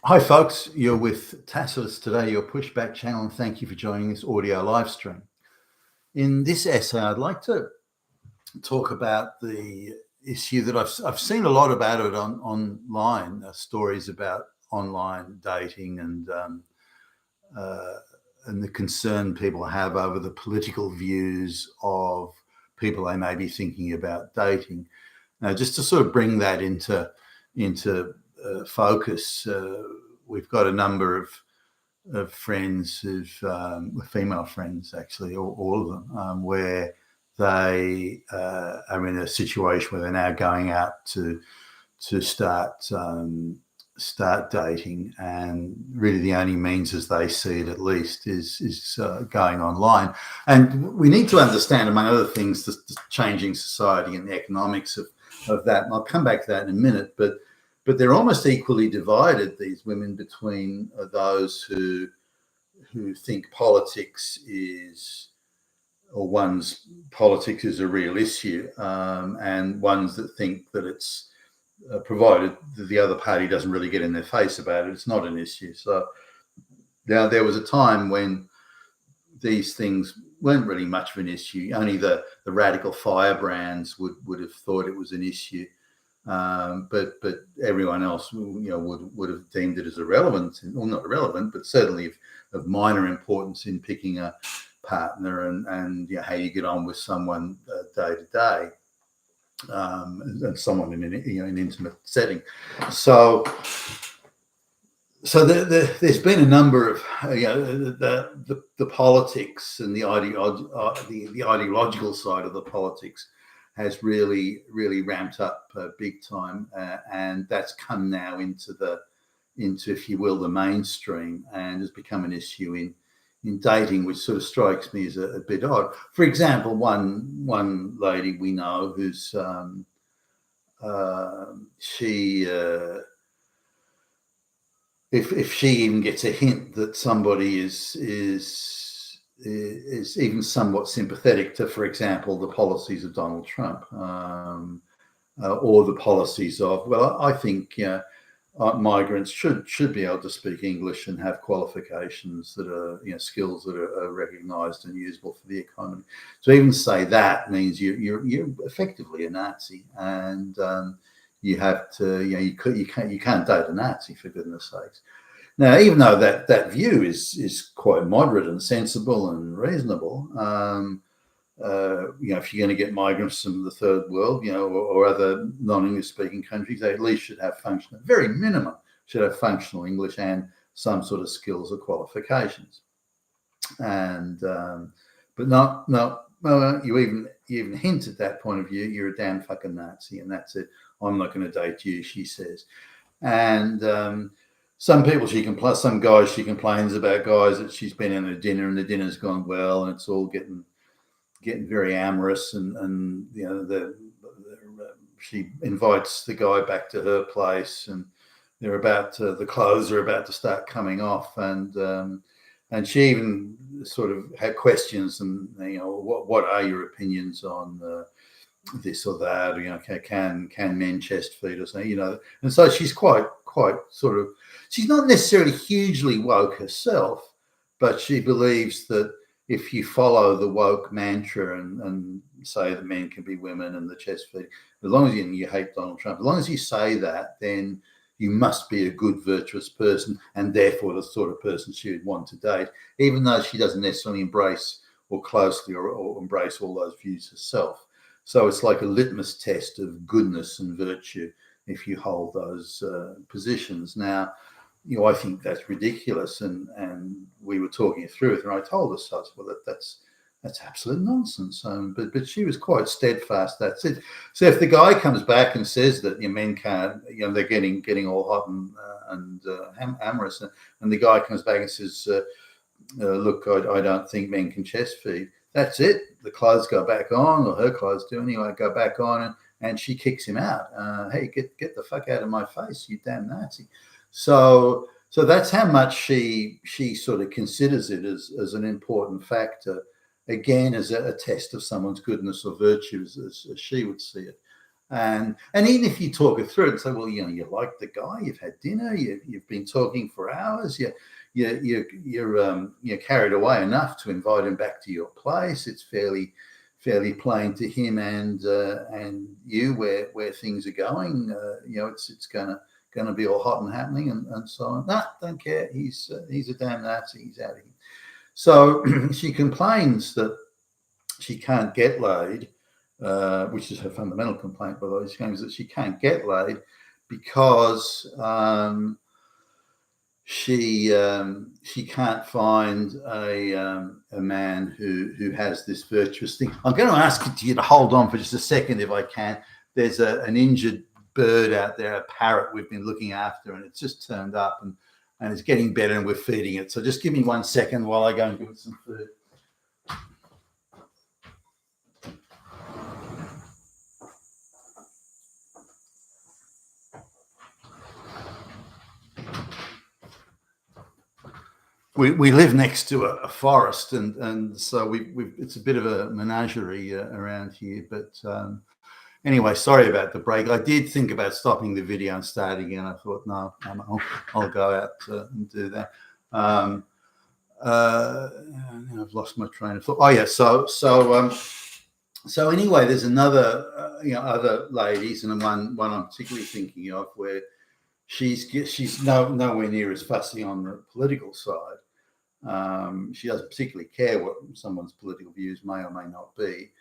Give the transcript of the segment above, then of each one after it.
Hi, folks. You're with Tacitus today, your pushback channel, and thank you for joining this audio live stream. In this essay, I'd like to talk about the issue that I've seen a lot about it online, stories about online dating uh, and the concern people have over the political views of people they may be thinking about dating. Now, just to sort of bring that into focus, we've got a number of friends female friends actually, all of them, where they are in a situation where they're now going out to start dating, and really the only means, as they see it at least, is going online. And we need to understand, among other things, the changing society and the economics of that. And I'll come back to that in a minute, but they're almost equally divided, these women, between those who think politics is, or one's politics is a real issue, and ones that think that it's, provided that the other party doesn't really get in their face about it, it's not an issue. So now there was a time when these things weren't really much of an issue. Only the radical firebrands would have thought it was an issue. But everyone else, would have deemed it as irrelevant, or not irrelevant, but certainly of minor importance in picking a partner and how you get on with someone day to day, and someone in an intimate setting. So there's been a number of the politics and the ideological side of the politics has really ramped up big time, and that's come now into if you will, the mainstream, and has become an issue in dating, which sort of strikes me as a bit odd. For example, one lady we know who's she. If she even gets a hint that somebody is even somewhat sympathetic to, for example, the policies of Donald Trump, or the policies of, well, I think migrants should be able to speak English and have qualifications that are, skills that are recognised and usable for the economy. To even say that means you're effectively a Nazi, and you have to, you can't date a Nazi, for goodness sakes. Now, even though that view is quite moderate and sensible and reasonable, if you're going to get migrants from the third world, or other non-English speaking countries, they at least should have functional, very minimum, should have functional English and some sort of skills or qualifications. And but not you even hint at that point of view, you're a damn fucking Nazi, and that's it. I'm not going to date you, she says. And some guys she complains about, guys that she's been in a dinner and the dinner's gone well and it's all getting very amorous, and she invites the guy back to her place, and the clothes are about to start coming off, and she even sort of had questions, and what are your opinions on this or that, can men chest feed or something, and so she's quite sort of, she's not necessarily hugely woke herself, but she believes that if you follow the woke mantra and say that men can be women and the chest feeding, as long as you hate Donald Trump, as long as you say that, then you must be a good, virtuous person, and therefore the sort of person she would want to date, even though she doesn't necessarily embrace or closely or embrace all those views herself. So it's like a litmus test of goodness and virtue if you hold those positions. Now, I think that's ridiculous, and we were talking it through with her, and I told her so. Well, that's absolute nonsense. But she was quite steadfast. That's it. So if the guy comes back and says that men can't, they're getting all hot and amorous, and the guy comes back and says, look, I don't think men can chest feed. That's it. The clothes go back on, or her clothes do anyway, go back on, and she kicks him out. Hey, get the fuck out of my face, you damn Nazi. So that's how much she sort of considers it as an important factor, again, as a test of someone's goodness or virtue, as she would see it. And even if you talk it through and say, well, you like the guy, you've had dinner, you've been talking for hours, you're carried away enough to invite him back to your place. It's fairly plain to him and you where things are going. It's gonna be all hot and happening and so on. Nah, don't care. He's a damn Nazi. He's out of here. So she complains that she can't get laid, which is her fundamental complaint, by the way. She claims that she can't get laid because she can't find a man who has this virtuous thing. I'm going to ask you to hold on for just a second, if I can. There's an injured bird out there, a parrot we've been looking after, and it's just turned up and it's getting better, and we're feeding it. So just give me 1 second while I go and give it some food. We live next to a forest, and so it's a bit of a menagerie around here. But anyway, sorry about the break. I did think about stopping the video and starting again. I thought, no, I'll go out and do that. I've lost my train of thought. Oh yeah, so anyway, there's another other ladies, and one I'm particularly thinking of where she's nowhere near as fussy on the political side. She doesn't particularly care what someone's political views may or may not be.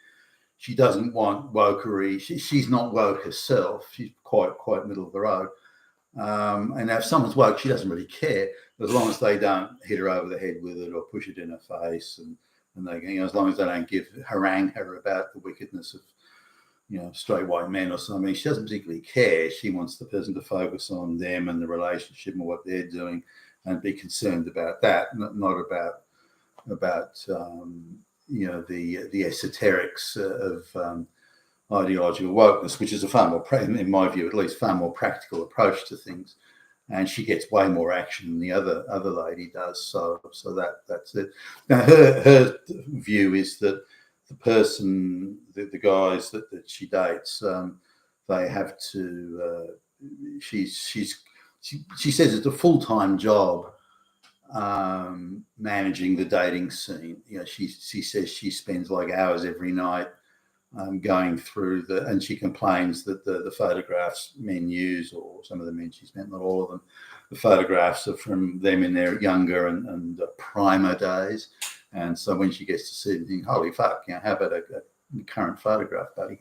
She doesn't want wokery. She's not woke herself. She's quite middle of the road. And if someone's woke, she doesn't really care, as long as they don't hit her over the head with it or push it in her face, and they, as long as they don't harangue her about the wickedness of straight white men or something. She doesn't particularly care. She wants the person to focus on them and the relationship and what they're doing, and be concerned about that, not about the esoterics of ideological wokeness, which is a far more, in my view at least, far more practical approach to things. And she gets way more action than the other lady does. So that's it. Now her view is that the person, the guys that she dates, they have to. She says it's a full-time job managing the dating scene. She says she spends like hours every night going through and she complains that the photographs men use, or some of the men she's met, not all of them, the photographs are from them in their younger and primer days. And so when she gets to see them, think, holy fuck, how about a current photograph, buddy?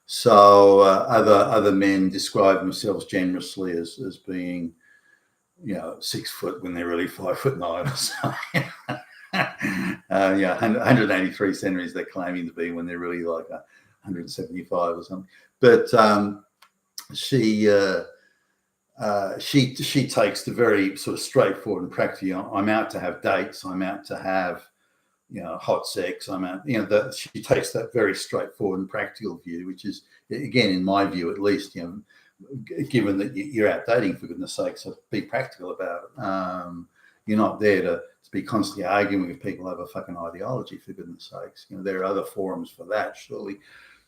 So other men describe themselves generously as being, 6 foot when they're really 5'9" or something. 183 centimeters they're claiming to be when they're really like 175 or something. But she takes the very sort of straightforward and practical. I'm out to have dates. I'm out to have hot sex. I'm out. She takes that very straightforward and practical view, which is, again, in my view at least, given that you're out dating, for goodness sake, so be practical about it. You're not there to be constantly arguing with people over fucking ideology, for goodness sakes. There are other forums for that, surely.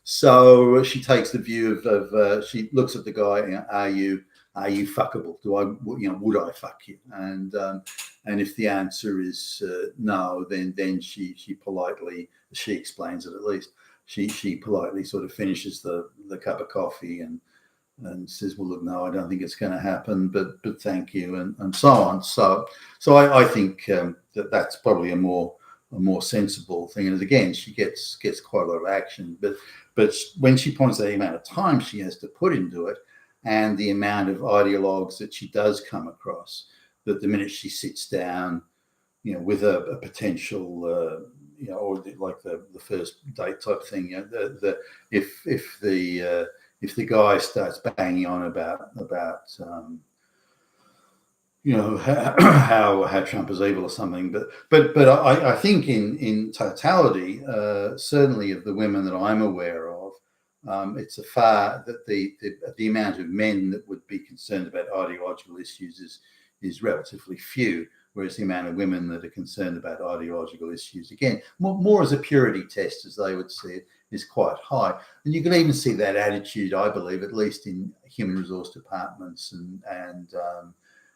So she takes the view of she looks at the guy. Are you fuckable? Would I fuck you? And if the answer is no, then she politely, she explains it at least. She politely sort of finishes the cup of coffee and says, well, look, no, I don't think it's going to happen, but thank you, and so on. So I think that's probably a more sensible thing. And again, she gets quite a lot of action, but when she points out the amount of time she has to put into it and the amount of ideologues that she does come across, that the minute she sits down, with a potential, or like the first date type thing, if the guy starts banging on about how Trump is evil or something, but I think in totality, certainly of the women that I'm aware of, it's a far that the amount of men that would be concerned about ideological issues is relatively few, whereas the amount of women that are concerned about ideological issues, again, more as a purity test, as they would see it, is quite high. And you can even see that attitude, I believe, at least in human resource departments and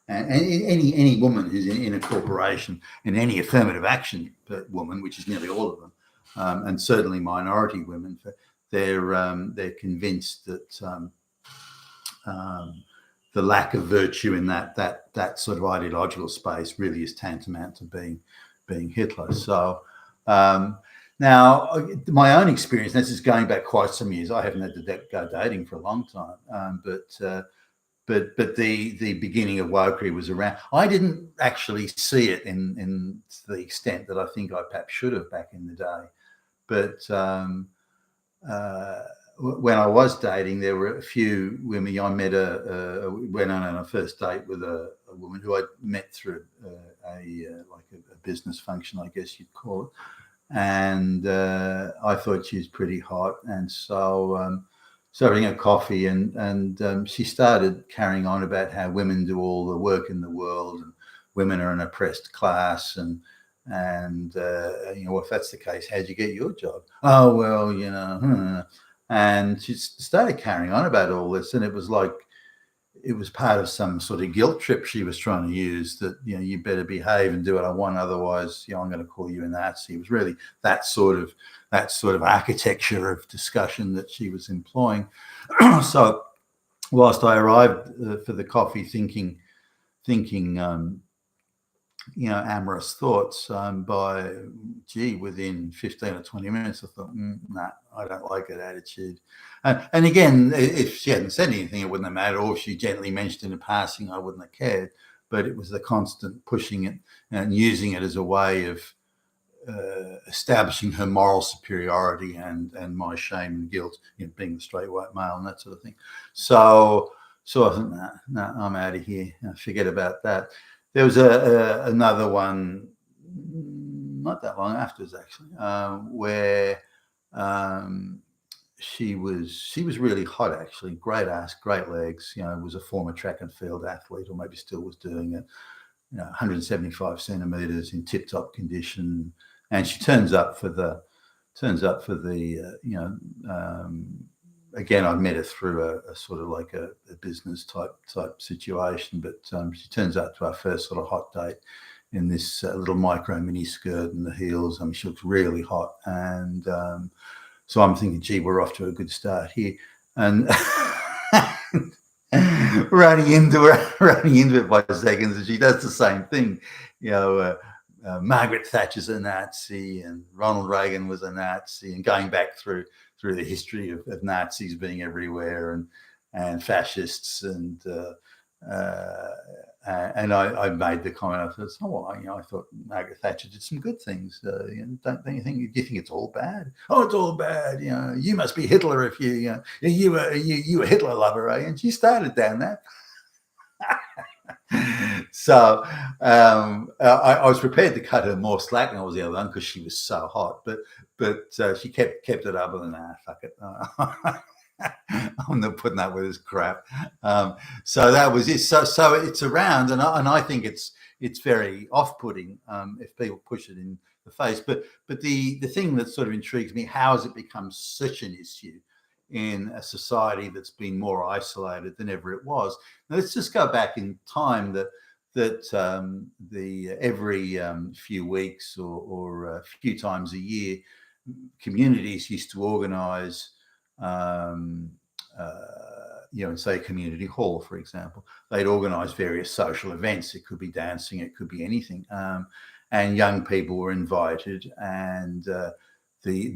any woman who's in a corporation, and any affirmative action woman, which is nearly all of them, and certainly minority women, they're convinced that the lack of virtue in that sort of ideological space really is tantamount to being Hitler. So now, my own experience, this is going back quite some years. I haven't had to go dating for a long time, but the beginning of wokery was around. I didn't actually see it in to the extent that I think I perhaps should have back in the day. But when I was dating, there were a few women. I met went on a first date with a woman who I'd met through a business function, I guess you'd call it. And I thought she was pretty hot, and so having a coffee, and she started carrying on about how women do all the work in the world, and women are an oppressed class, and if that's the case, how'd you get your job? Oh, well, and she started carrying on about all this, and it was like it was part of some sort of guilt trip she was trying to use, that you better behave and do what I want, otherwise I'm going to call you a Nazi. It was really that sort of architecture of discussion that she was employing. So whilst I arrived for the coffee thinking amorous thoughts, within 15 or 20 minutes I thought, nah, I don't like that attitude. And again, if she hadn't said anything, it wouldn't have mattered, or if she gently mentioned it in passing, I wouldn't have cared. But it was the constant pushing it and using it as a way of establishing her moral superiority and my shame and guilt, being the straight white male and that sort of thing. So I thought, nah, I'm out of here. Forget about that. There was another one not that long afterwards, actually, where she was really hot, actually. Great ass, great legs. Was a former track and field athlete, or maybe still was doing it. 175 centimeters in tip-top condition, and she turns up for the again, I met her through a sort of like a business type situation, but she turns up to our first sort of hot date in this little micro mini skirt and the heels. She looks really hot, and so I'm thinking, gee, we're off to a good start here, and running into it by seconds, and she does the same thing. Margaret Thatcher's a Nazi, and Ronald Reagan was a Nazi, and going back through the history of Nazis being everywhere, and fascists, and I made the comment. I thought, I thought Margaret Thatcher did some good things. Don't you think? Do you think it's all bad? Oh, it's all bad. You must be Hitler if you were a Hitler lover, eh? And she started down that. So I was prepared to cut her more slack than I was the other one, because she was so hot. But she kept it up, and fuck it. I'm not putting up with this crap. So that was it. So it's around, and I think it's very off-putting if people push it in the face. But the thing that sort of intrigues me, how has it become such an issue in a society that's been more isolated than ever it was? Now, let's just go back in time that every few weeks or a few times a year, communities used to organise, say community hall, for example. They'd organise various social events. It could be dancing, it could be anything, and young people were invited, and they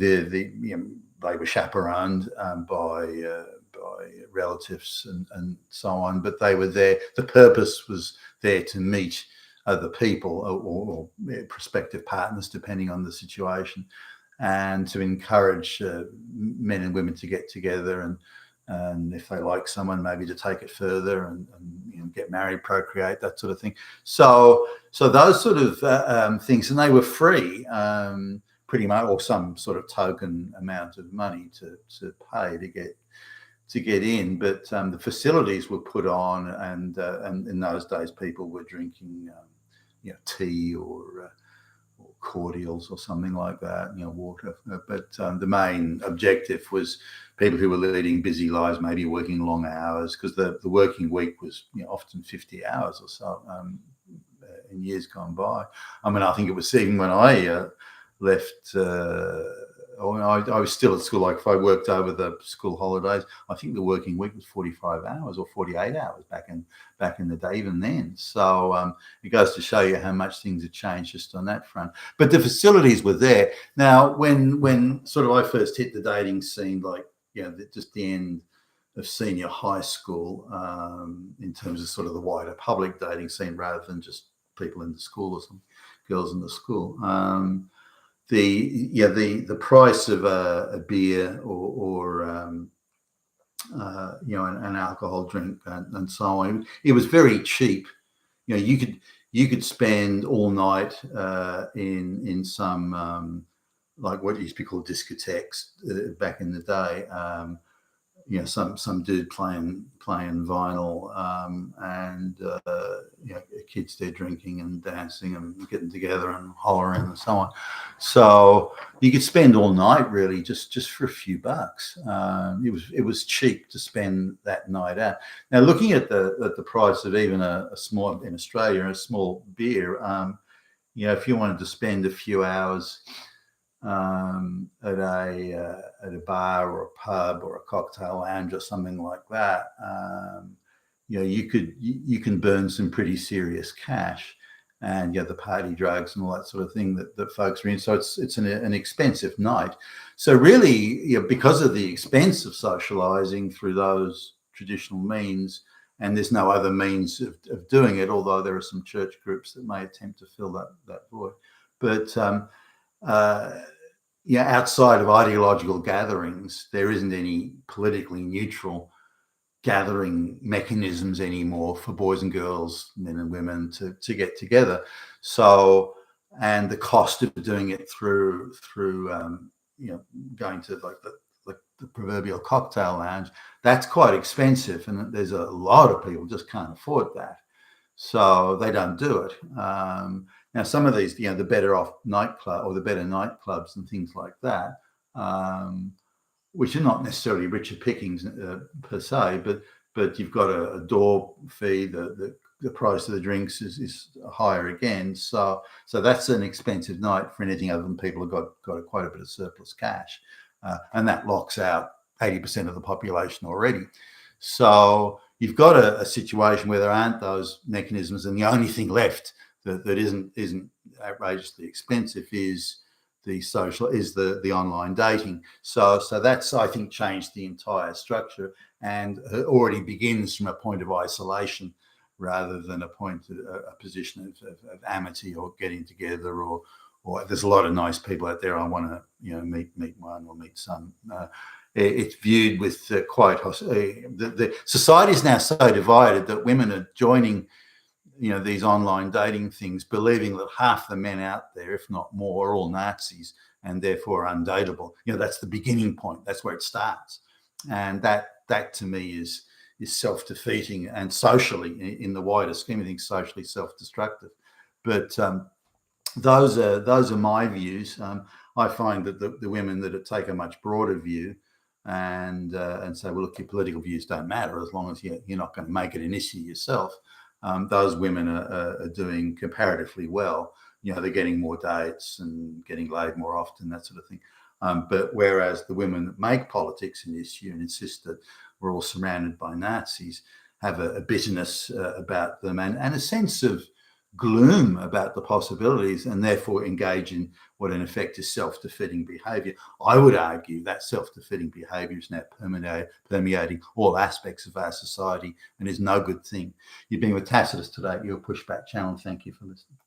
were chaperoned by relatives and so on, but they were there. The purpose was there to meet other people or prospective partners, depending on the situation, and to encourage men and women to get together, and if they like someone, maybe to take it further and get married, procreate, that sort of thing. So those sort of things, and they were free. Pretty much, or some sort of token amount of money to pay to get in, but the facilities were put on, and in those days people were drinking tea or cordials or something like that, water. But the main objective was people who were leading busy lives, maybe working long hours, because the working week was often 50 hours or so in years gone by. I mean, I think it was even when I left. I was still at school. Like if I worked over the school holidays, I think the working week was 45 hours or 48 hours back in the day, even then. So it goes to show you how much things have changed just on that front. But the facilities were there. Now, when sort of I first hit the dating scene, like just the end of senior high school, in terms of sort of the wider public dating scene, rather than just people in the school or some girls in the school. The price of a beer or an alcohol drink and so on, it was very cheap. You could spend all night in some like what used to be called discotheques back in the day. Some dude playing vinyl, and kids there drinking and dancing and getting together and hollering and so on. So you could spend all night really just for a few bucks. It was cheap to spend that night out. Now, looking at the price of even a small, in Australia, a small beer, if you wanted to spend a few hours at a bar or a pub or a cocktail lounge or something like that, you can burn some pretty serious cash, and the party drugs and all that sort of thing that folks are in. So it's an expensive night. So really, because of the expense of socializing through those traditional means, and there's no other means of doing it, although there are some church groups that may attempt to fill that void. But outside of ideological gatherings, there isn't any politically neutral gathering mechanisms anymore for boys and girls, men and women to get together. So, and the cost of doing it through going to like the proverbial cocktail lounge, that's quite expensive, and there's a lot of people just can't afford that, so they don't do it. Now, some of these, the better off nightclub or the better nightclubs and things like that, which are not necessarily richer pickings per se, but you've got a door fee. The price of the drinks is higher again. So that's an expensive night for anything other than people who've got quite a bit of surplus cash, and that locks out 80% of the population already. So you've got a situation where there aren't those mechanisms, and the only thing left that isn't outrageously expensive is the online dating. So that's, I think, changed the entire structure, and already begins from a point of isolation rather than a position of amity or getting together, or there's a lot of nice people out there. I want to meet one or meet some. It's viewed with the society is now so divided that women are joining these online dating things, believing that half the men out there, if not more, are all Nazis and therefore undateable. That's the beginning point. That's where it starts, and that to me is self-defeating and socially, in the wider scheme of things, socially self-destructive. But those are my views. I find that the women that take a much broader view and say, well, look, your political views don't matter as long as you're not going to make it an issue yourself. Those women are doing comparatively well. They're getting more dates and getting laid more often, that sort of thing. But whereas the women that make politics an issue and insist that we're all surrounded by Nazis have a bitterness about them and a sense of gloom about the possibilities, and therefore engage in what in effect is self-defeating behaviour. I would argue that self-defeating behaviour is now permeating all aspects of our society and is no good thing. You've been with Tacitus today, your Pushback channel. Thank you for listening.